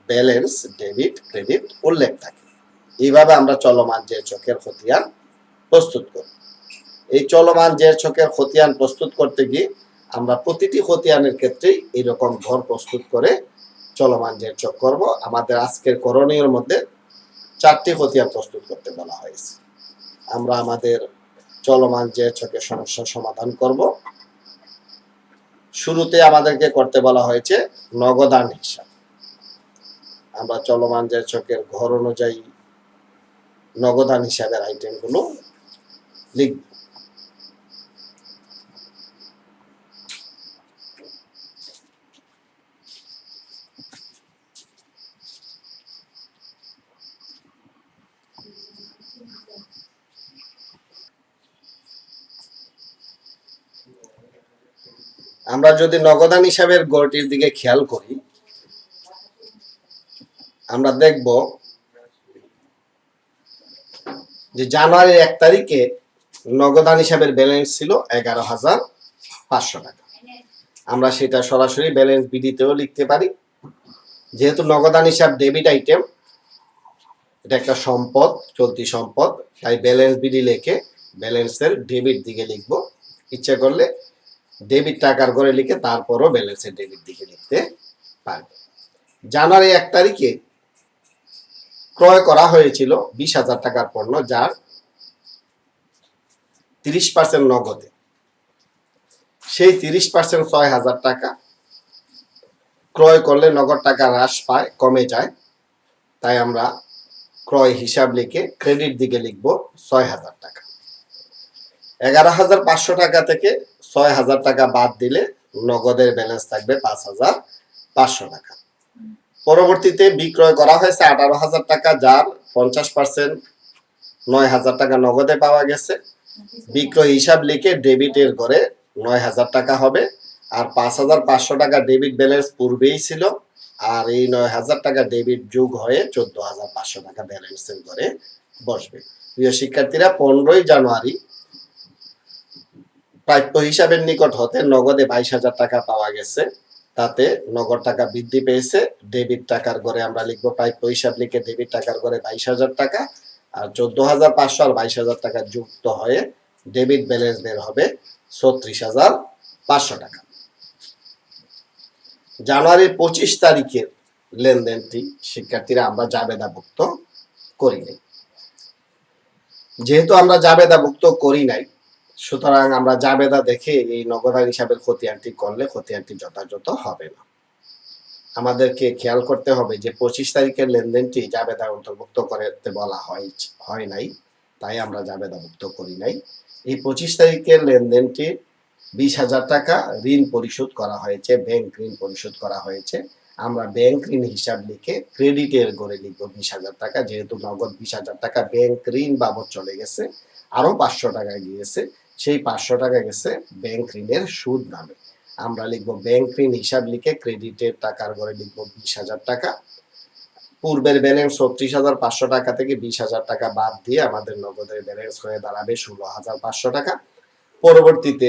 ব্যালেন্স, ডেবিট ক্রেডিট উল্লেখ থাকে। এইভাবে আমরা চলমান যে চকের খতিয়ান প্রস্তুত করি। এই চলমান যে চকের খতিয়ান প্রস্তুত করতে গিয়ে আমরা প্রতিটি খতিয়ানের ক্ষেত্রেই এরকম ঘর প্রস্তুত করে চলমান যে চক করব। আমাদের আজকের করণীয়ের মধ্যে 4টি খতিয়ান প্রস্তুত করতে বলা হয়েছে। আমরা আমাদের চলমান যে চকের সমস্যা সমাধান করব। শুরুতে আমাদেরকে করতে বলা হয়েছে নগদান হিসাব। আমরা চলমান যে চকের ঘর অনুযায়ী নগদান হিসাবের আইটেমগুলো লিখব। আমরা যদি নগদান হিসাবের গড়টির দিকে খেয়াল করি, আমরা দেখব যে জানুয়ারির 1 তারিখে নগদান হিসাবের ব্যালেন্স ছিল 11,500 টাকা। আমরা সেটা সরাসরি ব্যালেন্স বিডিতেও লিখতে পারি। যেহেতু নগদান হিসাব ডেবিট আইটেম, এটা একটা সম্পদ, চলতি সম্পদ, তাই ব্যালেন্স বিডি লিখে ব্যালেন্সের ডেবিট দিকে লিখব। ইচ্ছা করলে ডেবিট টাকার ঘরে লিখে তারপরও ব্যালেন্সের ডেবিট দিকে লিখতে পারবে। জানুয়ারি 1 তারিখে ক্রয় করা হয়েছিল 20,000 টাকার পণ্য, যার 30% নগদে। সেই 30% 6,000 টাকা ক্রয় করলে নগদ টাকা হ্রাস পায়, কমে যায়। তাই আমরা ক্রয় হিসাব লিখে ক্রেডিট দিকে লিখব 6,000 টাকা। 11,500 টাকা থেকে 6,000 টাকা বাদ দিলে নগদের ব্যালেন্স থাকবে 5,500 টাকা। পরবর্তীতে বিক্রয় করা হয়েছে 18,000 টাকা, যার 50% 9,000 টাকা নগদে পাওয়া গেছে। বিক্রয় হিসাব লিখে ডেবিটের ঘরে 9,000 টাকা হবে, আর 5,500 টাকা ডেবিট ব্যালেন্স পূর্বেই ছিল, আর এই 9,000 টাকা ডেবিট যোগ হয়ে 14,500 টাকা ব্যালেন্সের ঘরে বসবে। প্রিয় শিক্ষার্থীরা, 15 জানুয়ারি প্রাপ্য হিসাবের নিকট হতে নগদে 22,000 টাকা পাওয়া গেছে। তাতে নগদ টাকা বৃদ্ধি পেয়েছে। ডেবিট টাকার ঘরে আমরা লিখবো, প্রাপ্য হিসাব লিখে ডেবিট টাকার ঘরে 22,000 টাকা, আর 14,500 আর 22,000 টাকা যুক্ত হয়ে ডেবিট ব্যালেন্স বের হবে 36,500 টাকা। জানুয়ারির 25 তারিখের লেনদেনটি শিক্ষার্থীরা আমরা জাবেদাভুক্ত করি নাই। যেহেতু আমরা জাবেদাভুক্ত করি নাই, সুতরাং আমরা জাবেদা দেখে এই নগদান হিসাবের খতিয়ানটি করলে খতিয়ানটি যথাযথ হবে না। আমাদেরকে খেয়াল করতে হবে যে 25 তারিখের লেনদেনটি জাবেদা অন্তর্ভুক্ত করতে বলা হয় নাই, তাই আমরা জাবেদাভুক্ত করি নাই। এই 25 তারিখের লেনদেনটি 20,000 টাকা ঋণ পরিশোধ করা হয়েছে, ব্যাংক ঋণ পরিশোধ করা হয়েছে। আমরা ব্যাংক ঋণ হিসাব লিখে ক্রেডিটের ঘরে লিখব 20,000 টাকা। যেহেতু নগদ 20,000 টাকা ব্যাংক ঋণ বাবদ চলে গেছে, আরো 500 টাকা গিয়েছে, সেই 500 টাকা গেছে ব্যাংক ঋণের সুদ নামে। আমরা লিখব ব্যাংক ঋণ হিসাব লিখে ক্রেডিটের টাকার ঘরে লিখব 20,000 টাকা। পূর্বের ব্যালেন্স 36,500 টাকা থেকে 20,000 টাকা বাদ দিয়ে আমাদের নগদের ব্যালেন্স হয়ে দাঁড়াবে 16,500 টাকা। পরবর্তীতে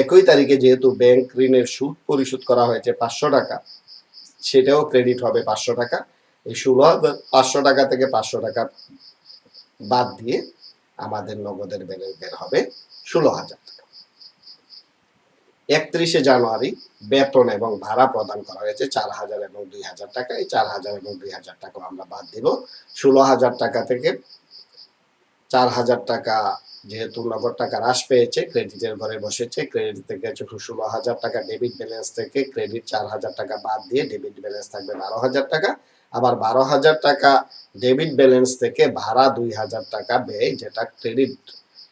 1 তারিখে যেহেতু ব্যাংক ঋণের সুদ পরিশোধ করা হয়েছে 500 টাকা, সেটাও ক্রেডিট হবে 500 টাকা। এই 16,500 টাকা থেকে 500 টাকা বাদ দিয়ে আমাদের নগদের ব্যালেন্স বের হবে 16,000 টাকা। 31 জানুয়ারি বেতন এবং ভাড়া প্রদান করা হয়েছে 4,000 এবং 2,000 টাকা। এই 4,000 এবং 2,000 টাকা আমরা বাদ দিব। 16,000 টাকা থেকে 4,000 টাকা যেহেতু নগদ টাকা হ্রাস পেয়েছে, ক্রেডিটের ঘরে বসেছে, ক্রেডিট থেকে 16,000 টাকা ডেবিট ব্যালেন্স থেকে ক্রেডিট 4,000 টাকা বাদ দিয়ে ডেবিট ব্যালেন্স থাকবে 12,000 টাকা। আবার 12,000 টাকা ডেবিট ব্যালেন্স থেকে ভাড়া 2,000 টাকা ব্যয়, যেটা ক্রেডিট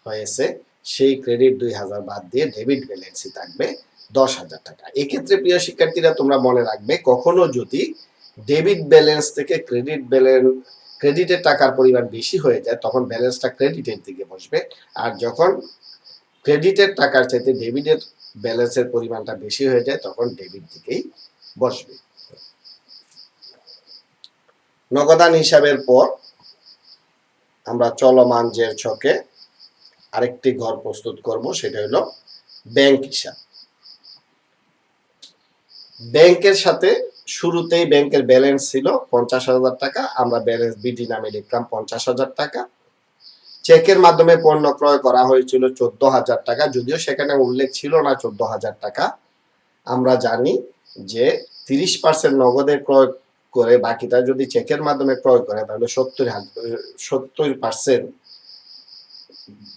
হয়েছে, সেই ক্রেডিট 2,000 বাদ দিয়ে ডেবিট ব্যালেন্সই থাকবে 10,000 টাকা। এক্ষেত্রে প্রিয় শিক্ষার্থীরা, তোমরা মনে রাখবে, কখনো যদি ডেবিট ব্যালেন্স থেকে ক্রেডিটের টাকার পরিমাণ বেশি হয়ে যায়, তখন ব্যালেন্সটা ক্রেডিটের দিকে বসবে। আর যখন ক্রেডিটের টাকার চাইতে ডেবিটের ব্যালেন্সের পরিমাণটা বেশি হয়ে যায়, তখন ডেবিট দিকেই বসবে। নগদান হিসাবের পর আমরা চলমান জের ছকে আরেকটি ঘর প্রস্তুত করব, সেটা হলো ব্যাংক হিসাব। ব্যাংকের সাথে শুরুতেই ব্যাংকের ব্যালেন্স ছিল 50,000 টাকা, আমরা ব্যালেন্স বিডি নামে লিখলাম 50,000 টাকা। চেকের মাধ্যমে পণ্য ক্রয় করা হয়েছিল 14,000 টাকা, যদিও সেখানে উল্লেখ ছিল না 14,000 টাকা। আমরা জানি যে 30% নগদে ক্রয় করে বাকিটা যদি চেকের মাধ্যমে ক্রয় করে তাহলে 70%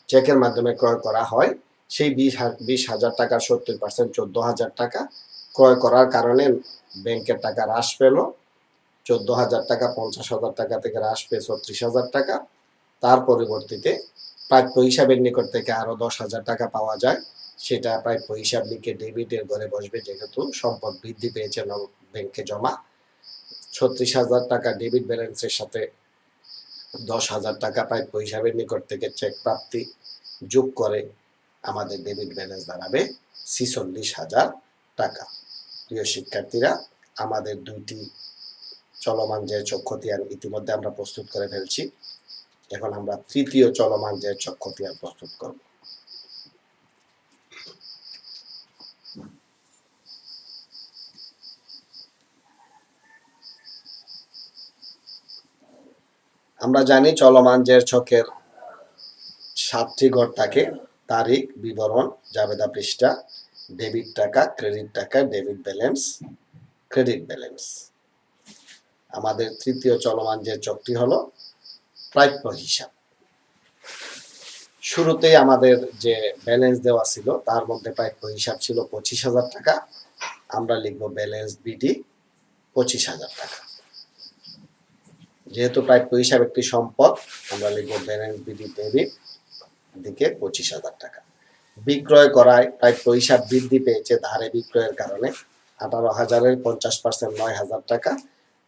চেকের মাধ্যমে ক্রয় করা হয়। সেই 20,000 টাকার 70% 14,000 টাকা ক্রয় করার কারণে ব্যাংকের টাকা হ্রাস পেল। 14,000 টাকা 50,000 টাকা থেকে হ্রাস পেয়ে 36,000 টাকা। তার পরিবর্তিতে প্রাপ্য হিসাবের নিকট থেকে আরো 10,000 টাকা পাওয়া যায়। সেটা প্রাপ্য হিসাব লিখে ডেবিটের ঘরে বসবে, যেহেতু সম্পদ বৃদ্ধি পেয়েছে ব্যাংকে জমা। 36,000 টাকা ডেবিট ব্যালেন্সের সাথে 10,000 টাকা প্রাপ্য হিসাবের নিকট থেকে চেক প্রাপ্তি যোগ করে আমাদের ডেবিট ব্যালেন্স দাঁড়াবে 46,000 টাকা। প্রিয় শিক্ষার্থীরা, আমাদের দুইটি চলমান যে ছক খতিয়ান ইতিমধ্যে আমরা প্রস্তুত করে ফেলছি। এখন আমরা তৃতীয় চলমান যে ছক খতিয়ান প্রস্তুত করব। আমরা জানি চলমান জের ছকের 7টি ঘর থাকে: তারিখ, বিবরণ, জাবেদা পৃষ্ঠা, ডেবিট টাকা, ক্রেডিট টাকা, ডেবিট ব্যালেন্স, ক্রেডিট ব্যালেন্স। আমাদের তৃতীয় চলমান যে চকটি হলো প্রাপ্য হিসাব। শুরুতেই আমাদের যে ব্যালেন্স দেওয়া ছিল তার মধ্যে প্রাপ্য হিসাব ছিল 25,000 টাকা। আমরা লিখব ব্যালেন্স বিডি 25,000 টাকা। যেহেতু প্রাপ্য হিসাব একটি সম্পদ, আমরা লিখব ব্যালেন্স বিডি ডেবিট দিকে 25,000 টাকা। বিক্রয় করায় প্রাপ্য হিসাব বৃদ্ধি পেয়েছে ধারে বিক্রয়ের কারণে। 18,000-এর 50% 9,000 টাকা।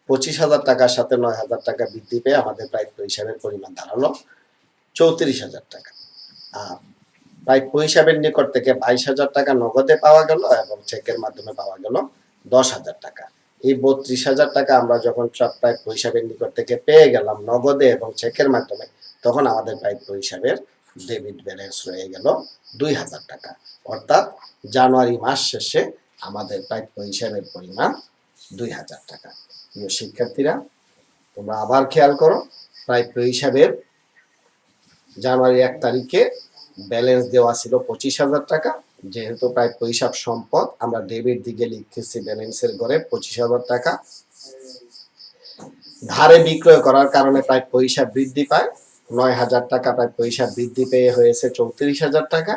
25,000 টাকার সাথে 9,000 টাকা বৃদ্ধি পেয়ে আমাদের প্রাপ্য হিসাবের পরিমাণ দাঁড়ালো 34,000 টাকা। আর প্রাপ্য হিসাবের নিকট থেকে 22,000 টাকা নগদে পাওয়া গেল এবং চেকের মাধ্যমে পাওয়া গেল 10,000 টাকা। এই 32,000 টাকা আমরা যখন প্রাপ্য হিসাবের নিকট থেকে পেয়ে গেলাম নগদে এবং চেকের মাধ্যমে, তখন আমাদের প্রাপ্য হিসাবের ডেবিট ব্যালেন্স রয়ে গেল 2,000 টাকা। অর্থাৎ জানুয়ারি মাস শেষে আমাদের প্রাপ্য হিসাবের পরিমাণ 2,000 টাকা। প্রিয় শিক্ষার্থীরা, তোমরা আবার খেয়াল করো, প্রাপ্য হিসাবের জানুয়ারি 1 তারিখে ব্যালেন্স দেওয়া ছিল 25,000 টাকা। যেহেতু প্রাপ্য হিসাব সম্পদ, আমরা ডেবিট দিকে লিখতেছি ব্যালেন্সের ঘরে 25,000 টাকা। ধারে বিক্রয় করার কারণে প্রাপ্য হিসাব বৃদ্ধি পায় 9,000 টাকা। প্রাপ্য হিসাব বৃদ্ধি পেয়ে হয়েছে 34,000 টাকা।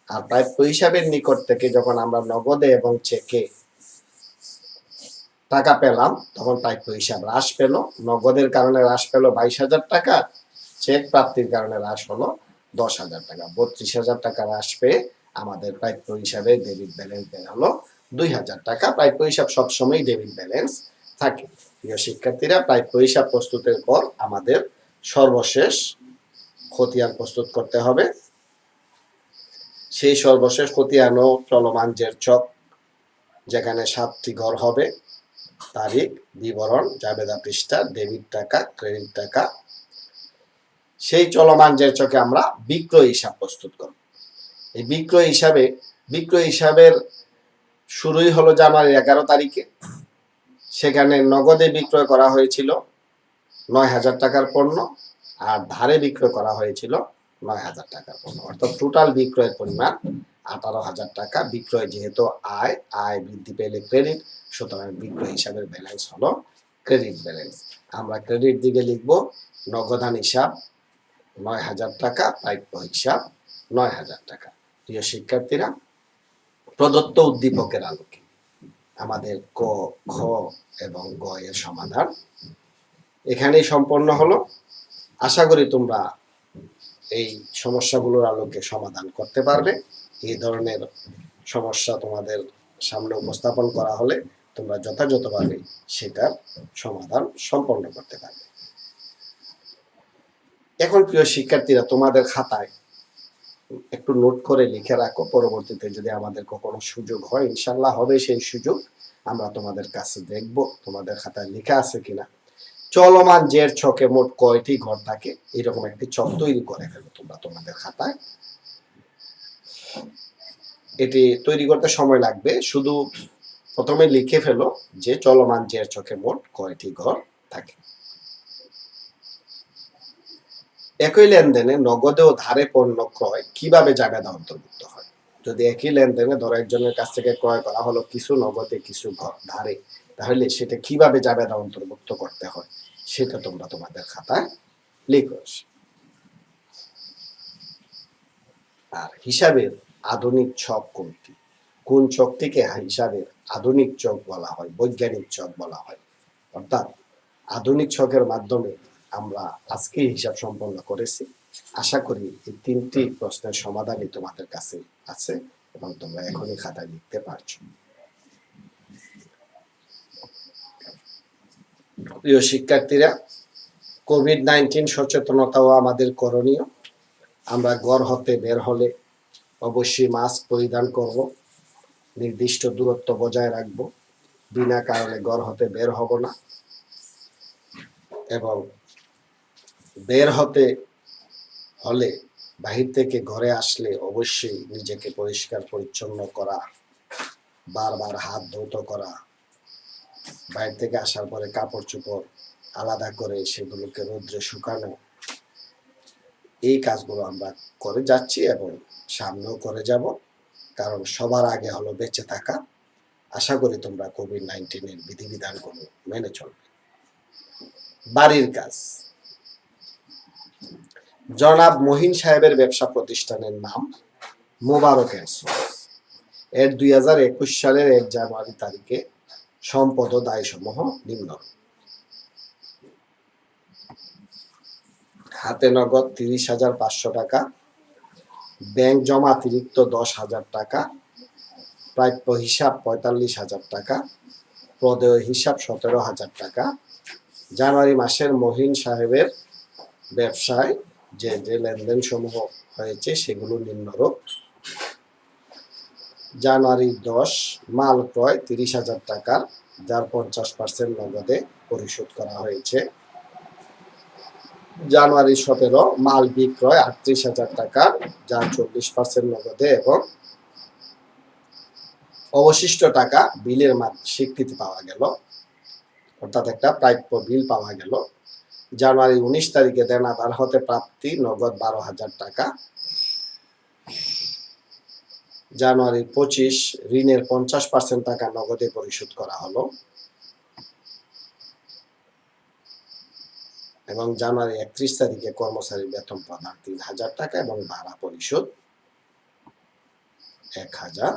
আর প্রাপ্য হিসাবের নিকট থেকে যখন আমরা নগদে এবং চেকে টাকা পেলাম, তখন প্রাপ্য হিসাব হ্রাস পেল। নগদের কারণে হ্রাস পেল 22,000 টাকা, চেক প্রাপ্তির কারণে হ্রাস হলো 10,000 টাকা। 32,000 টাকা হ্রাস পেয়ে আমাদের প্রাপ্য হিসাবে ডেবিট ব্যালেন্স বেরোলো 2,000 টাকা। প্রাপ্য হিসাব সবসময় ডেবিট ব্যালেন্স থাকে। প্রিয় শিক্ষার্থীরা, প্রাপ্য হিসাব প্রস্তুতের পর আমাদের সর্বশেষ খতিয়ান প্রস্তুত করতে হবে। সেই সর্বশেষ খতিয়ানও চলমান জের ছক, যেখানে 7টি ঘর হবে: তারিখ, বিবরণ, জাবেদা পৃষ্ঠা, ডেবিট টাকা, ক্রেডিট টাকা। সেই চলমান জের ছকে আমরা বিক্রয় হিসাব প্রস্তুত করব। এই বিক্রয় হিসাবের শুরুই হলো জানুয়ারি 11 তারিখে। সেখানে নগদে বিক্রয় করা হয়েছিল 9,000 টাকার পণ্য, আর ধারে বিক্রয় করা হয়েছিল 9,000 টাকার পণ্য। অর্থাৎ টোটাল বিক্রয়ের পরিমাণ 18,000 টাকা। বিক্রয় যেহেতু আয় বৃদ্ধি পেলে ক্রেডিট, সুতরাং বিক্রয় হিসাবের ব্যালেন্স হলো ক্রেডিট ব্যালেন্স। আমরা ক্রেডিট দিকে লিখব নগদান হিসাব 9,000 টাকা, প্রাপ্য হিসাব 9,000 টাকা। প্রিয় শিক্ষার্থীরা, প্রদত্ত উদ্দীপকের আলোকে আমাদের ক, খ এবং গ এর সমাধান এখানেই সম্পন্ন হলো। আশা করি তোমরা এই সমস্যাগুলোর আলোকে সমাধান করতে পারবে। এই ধরনের সমস্যা তোমাদের সামনে উপস্থাপন করা হলে তোমরা যথাযথভাবে সেটার সমাধান সম্পন্ন করতে পারবে। এখন প্রিয় শিক্ষার্থীরা, তোমাদের খাতায় একটু নোট করে লিখে রাখো। পরবর্তীতে যদি আমাদের কখনো সুযোগ হয়, ইনশাল্লাহ হবে সেই সুযোগ, আমরা তোমাদের কাছে দেখব তোমাদের খাতায় লেখা আছে কিনা। চলমান জের ছকে মোট কয়টি ঘর থাকে, এরকম একটি ছক তৈরি করে ফেলো তোমরা তোমাদের খাতায়। এটি তৈরি করতে সময় লাগবে, শুধু প্রথমে লিখে ফেলো যে চলমান জের ছকে মোট কয়টি ঘর থাকে। একই লেনদেনে নগদে ও ধারে পণ্য ক্রয় কিভাবে জাবেদা অন্তর্ভুক্ত হয়? যদি একই লেনদেনে ধরো একজনের কাছ থেকে ক্রয় করা হলো কিছু নগদে কিছু ধারে, তাহলে সেটা কিভাবে জাবেদা অন্তর্ভুক্ত করতে হয় সেটা তোমরা তোমাদের খাতায় লিখো। আর হিসাবের আধুনিক ছক কোনটি? কোন ছকটিকে হিসাবের আধুনিক ছক বলা হয়, বৈজ্ঞানিক ছক বলা হয়? অর্থাৎ আধুনিক ছকের মাধ্যমে আমরা আজকে হিসাব সম্পন্ন করেছি। আশা করি এই তিনটি প্রশ্নের সমাধানই তোমাদের কাছে আছে এবং তোমরা এখনই খাতায় লিখতে পারছো। প্রিয় শিক্ষার্থীরা, কোভিড-19 সচেতনতাও আমাদের করণীয়। আমরা ঘর হতে বের হলে অবশ্যই মাস্ক পরিধান করব, নির্দিষ্ট দূরত্ব বজায় রাখব, বিনা কারণে ঘর হতে বের হব না এবং বের হতে হলে বাহির থেকে ঘরে আসলে অবশ্যই নিজেকে পরিষ্কার পরিচ্ছন্ন করা, বারবার হাত ধৌত করা, বাইরে থেকে আসার পরে কাপড় চোপড় আলাদা করে সেগুলোকে রৌদ্রে শুকানো, এই কাজগুলো আমরা করে যাচ্ছি এবং সামনেও করে যাব, কারণ সবার আগে হলো বেঁচে থাকা। আশা করি তোমরা কোভিড-19 বিধিবিধানগুলো মেনে চলবে। বাড়ির কাজ। জনাব মহিন সাহেবের ব্যবসা প্রতিষ্ঠানের নাম মোবারক অ্যান্ড সন্স। এর 2021 সালের 1 জানুয়ারি তারিখে সম্পদ ও দায়সমূহ নিম্নরূপ: হাতে নগদ 30,500 টাকা, ব্যাংক জমা অতিরিক্ত 10,000 টাকা, প্রাপ্য হিসাব 45,000 টাকা, প্রদেয় হিসাব 17,000 টাকা। জানুয়ারি মাসের মহিন সাহেবের ব্যবসায় যে যে লেনদেন সমূহ হয়েছে সেগুলো নিম্নরূপ: জানুয়ারি 10 মাল ক্রয় 30,000 টাকার, যার 50% নগদে পরিশোধ করা হয়েছে। জানুয়ারি 17 মাল বিক্রয় 38,000 টাকার, যার 40% নগদে এবং অবশিষ্ট টাকা বিলের মাধ্যমে স্বীকৃতি পাওয়া গেল, অর্থাৎ একটা প্রাপ্য বিল পাওয়া গেল। জানুয়ারি 19 তারিখে দেনাদার হতে প্রাপ্তি নগদ 12,000 টাকা। জানুয়ারি 25 ঋণের 50% টাকা নগদে পরিশোধ করা হলো এবং জানুয়ারি 31 তারিখে কর্মচারী বেতন প্রদান 3,000 টাকা এবং ভাড়া পরিশোধ 1,000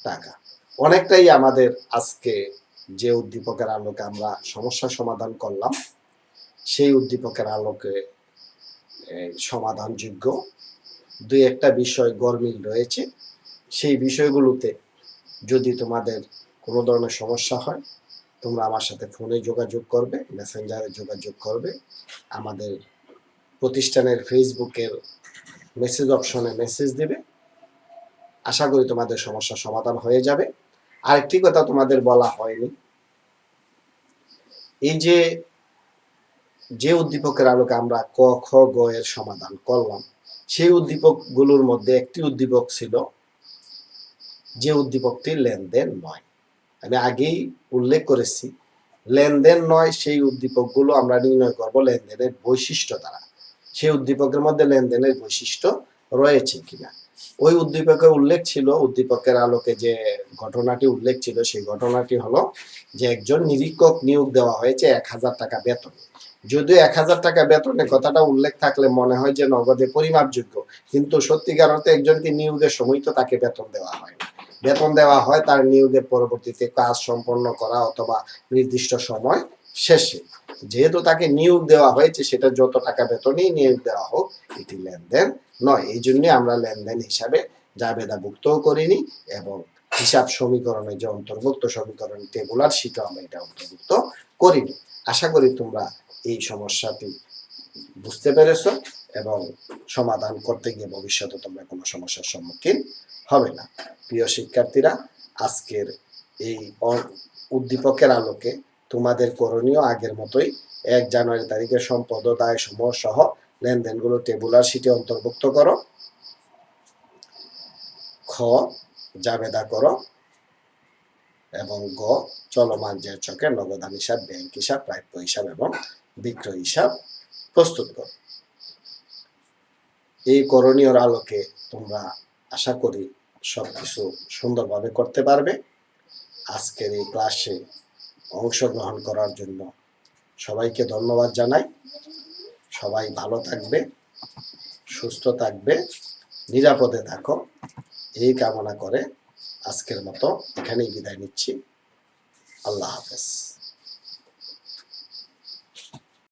টাকা। অনেকটাই আমাদের আজকে যে উদ্দীপকের আলোকে আমরা সমস্যা সমাধান করলাম সেই উদ্দীপকের আলোকে সমাধানযোগ্য। দুই একটা বিষয় গরমিল রয়েছে, সেই বিষয়গুলোতে যদি তোমাদের কোনো ধরনের সমস্যা হয় তোমরা আমার সাথে ফোনে যোগাযোগ করবে, মেসেঞ্জারে যোগাযোগ করবে, আমাদের প্রতিষ্ঠানের ফেসবুকের মেসেজ অপশনে মেসেজ দেবে। আশা করি তোমাদের সমস্যার সমাধান হয়ে যাবে। আরেকটি কথা তোমাদের বলা হয়নি, এই যে উদ্দীপকের আলোকে আমরা ক খ গ এর সমাধান করলাম সেই উদ্দীপকগুলোর মধ্যে একটি উদ্দীপক ছিল যে উদ্দীপকটি লেনদেন নয়। আমি আগেই উল্লেখ করেছি, লেনদেন নয় সেই উদ্দীপকগুলো আমরা নির্ণয় করব লেনদেনের বৈশিষ্ট্য দ্বারা। সেই উদ্দীপকের মধ্যে লেনদেনের বৈশিষ্ট্য রয়েছে কিনা। ওই উদ্দীপকের উল্লেখ ছিল, উদ্দীপকের আলোকে যে ঘটনাটি উল্লেখ ছিল সেই ঘটনাটি হলো যে একজন নিরীক্ষক নিয়োগ দেওয়া হয়েছে 1,000 টাকা বেতনে। যদিও 1,000 টাকা বেতনে কথাটা উল্লেখ থাকলে মনে হয় যে নগদে পরিমাপযোগ্য, কিন্তু সত্যিকার অর্থে একজনকে নিয়োগের সময় তো তাকে বেতন দেওয়া হয় না। বেতন দেওয়া হয় তার নিয়োগের পরবর্তীতে কাজ সম্পন্ন করা অথবা নির্দিষ্ট সময় শেষে। যেহেতু তাকে নিয়োগ দেওয়া হয়েছে সেটা যত টাকা বেতনই নিয়োগ দেওয়া হোক এটি লেনদেন নয়। এই জন্য আমরা লেনদেন হিসাবে জাবেদাভুক্তও করিনি এবং হিসাব সমীকরণে যে অন্তর্ভুক্ত সমীকরণ টেবুলার শিটও আমরা এটা অন্তর্ভুক্ত করিনি। আশা করি তোমরা এই সমস্যাটি বুঝতে পেরেছো এবং সমাধান করতে গিয়ে ভবিষ্যতে তোমরা কোনো সমস্যার সম্মুখীন হবে না। প্রিয় শিক্ষার্থীরা, আজকের এই উদ্দীপকের আলোকে তোমাদের করণীয় আগের মতোই জানুয়ারি তারিখে সম্পদ ও দায় সমূহ সহ লেনদেনগুলো টেবুলার শিটে অন্তর্ভুক্ত করো। খ, জাবেদা করো। এবং গ, চলমান জের ছকে নগদান হিসাব, ব্যাংক হিসাব, প্রাপ্য হিসাব এবং বিক্রয় হিসাব প্রস্তুত করো। এই করণীয়র আলোকে তোমরা আশা করি সবকিছু সুন্দরভাবে করতে পারবে। আজকের এই ক্লাসে অংশগ্রহণ করার জন্য সবাইকে ধন্যবাদ জানাই। সবাই ভালো থাকবে, সুস্থ থাকবে, নিরাপদে থাকো, এই কামনা করে আজকের মতো এখানেই বিদায় নিচ্ছি। আল্লাহ হাফেজ।